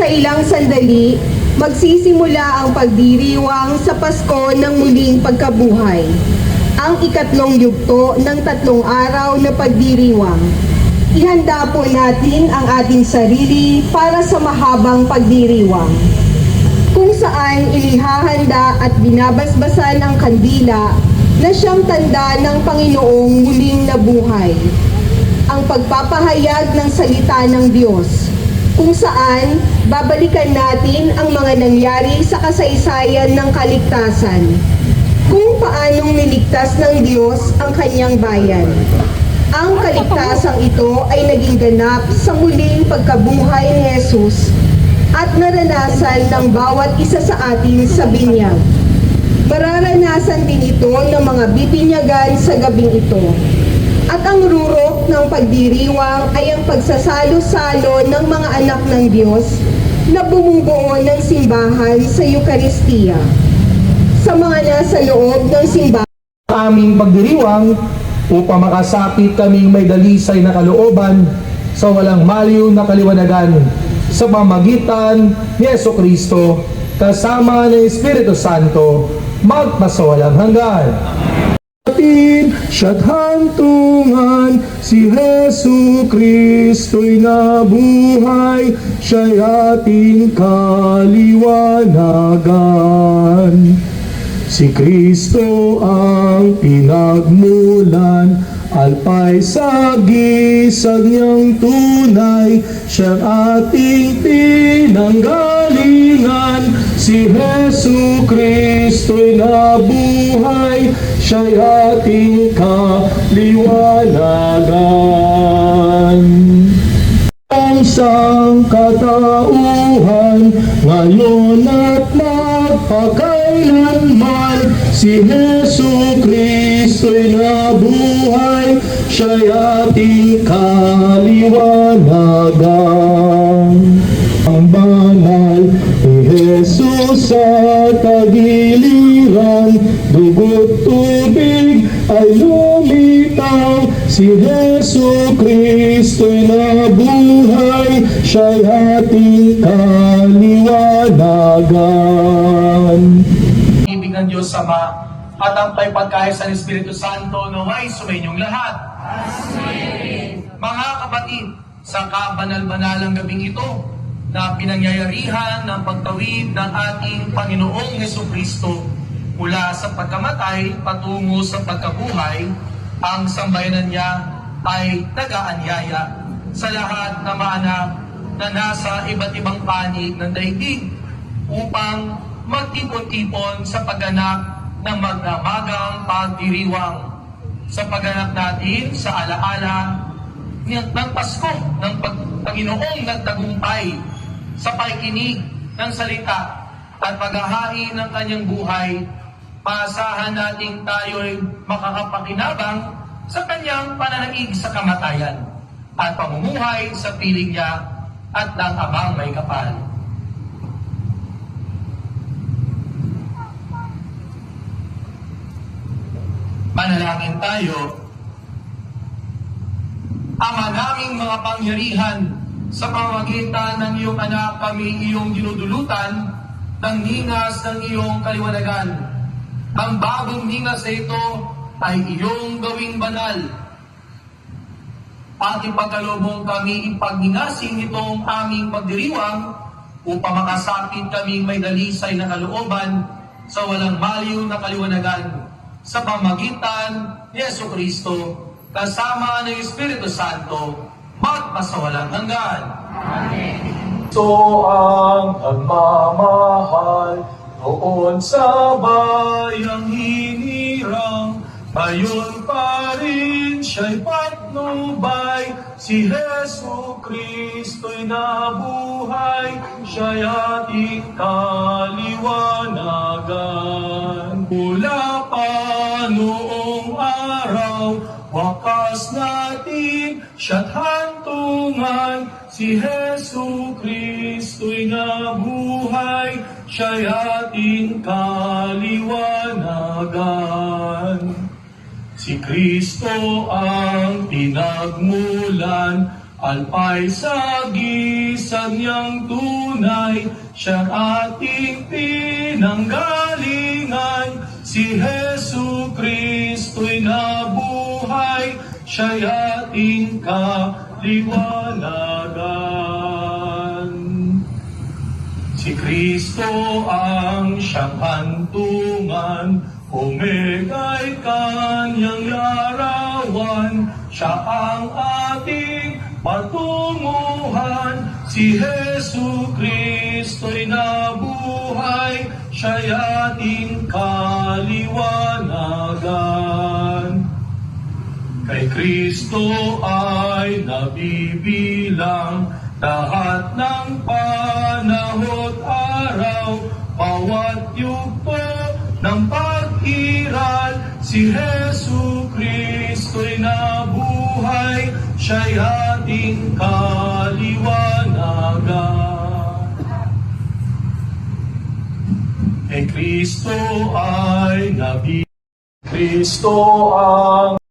Sa ilang sandali, magsisimula ang pagdiriwang sa Pasko ng muling pagkabuhay, ang ikatlong yugto ng 3 araw na pagdiriwang. Ihanda po natin ang ating sarili para sa mahabang pagdiriwang, kung saan inihahanda at binabasbasan ang kandila na siyang tanda ng Panginoong muling nabuhay. Ang pagpapahayag ng salita ng Diyos, kung saan babalikan natin ang mga nangyari sa kasaysayan ng kaligtasan, kung paanong niligtas ng Diyos ang kanyang bayan. Ang kaligtasang ito ay naging ganap sa muling pagkabuhay ni Jesus at naranasan ng bawat isa sa atin sa binyag. Mararanasan din ito ng mga bibinyagan sa gabing ito. At ang rurok ng pagdiriwang ay ang pagsasalo-salo ng mga anak ng Diyos na bumubuo ng simbahan sa Eucharistia. Sa mga nasa loob ng simbahan, aming pagdiriwang upang makasapit kaming may dalisay na kalooban sa walang maliw na kaliwanagan sa pamagitan ni Jesucristo kasama ng Espiritu Santo magpasawalang hanggan. Siya't hantungan, si Jesu Kristo'y nabuhay, siya'y ating kaliwanagan. Si Kristo ang pinagmulan, alpay sa gisag niyang tunay, siyang ating pinanggalingan. Si Jesu Kristo'y nabuhay, siya'y ating kaliwanagan. Ang sangkatauhan, ngayon at magpakailanman, si Jesu Kristo'y nabuhay, siya'y ating kaliwanagan. Ang banal ni Jesus sa tagiliran, dugo't tubig ay lumitaw, si Jesu Kristo'y nabuhay, siya'y ating kaliwanagan. Ibig ng Diyos Ama at ang pagkaysa ng Espiritu Santo naway sumainyong lahat. Amen. Mga kapatid, sa kabanal-banalang gabing ito na pinangyayarihan ng pagtawid ng ating Panginoong Hesukristo mula sa pagkamatay patungo sa pagkabuhay, ang sambayanan niya ay nag-aanyaya sa lahat ng mga anak na nasa iba't ibang panig ng daigdig upang magtipon-tipon sa pagganap ng magdamagang pagdiriwang, sa pagganap natin sa alaala ng Pasko ng Panginoong nagtagumpay sa pakikinig ng salita at paghahain ng kanyang buhay. Maasahan nating tayo'y makakapakinabang sa kanyang pananaig sa kamatayan at pamumuhay sa piling niya at ng abang may kapal. Manalangin tayo. Ama naming mga pangyarihan, sa pamamagitan ng iyong anak kami iyong dinudulutan ng ningas ng iyong kaliwanagan. Ang bagong ningas na ito ay iyong gawing banal. At ipagkaloob kami ipagningasing itong aming pagdiriwang upang makasapit kami may dalisay na kalooban sa walang maliw na kaliwanagan sa pamamagitan ni Jesucristo kasama ng Espiritu Santo magpasawalang hanggan. Amen. So ang nagmamahal noon sa bayang hinirang, ngayon pa rin siya'y patnubay. Si Jesu Kristo'y nabuhay, siya'y ating kaliwanagan. Mula pa noong araw, wakas natin siya't hantungan, si Jesu Kristo'y nabuhay, siya'y ating kaliwanagan. Si Kristo ang pinagmulan, Alpay sagisan niyang tunay, siyang ating pinanggalingan. Si Jesu Kristo'y nabuhay, siya'y ating kaliwanagan. Si Kristo ang siyang hantungan, Omega'y kanyang larawan, siya ang ating patunguhan. Si Jesu Kristo'y nabuhay, siya'y ating kaliwanagan. Kay Kristo ay nabibilang lahat ng panahon araw, bawat yugto ng pag-iral. Si Jesu Kristo'y nabuhay, siya'y ating kaliwanagan. Kay Kristo ay nabibilang, Kristo ang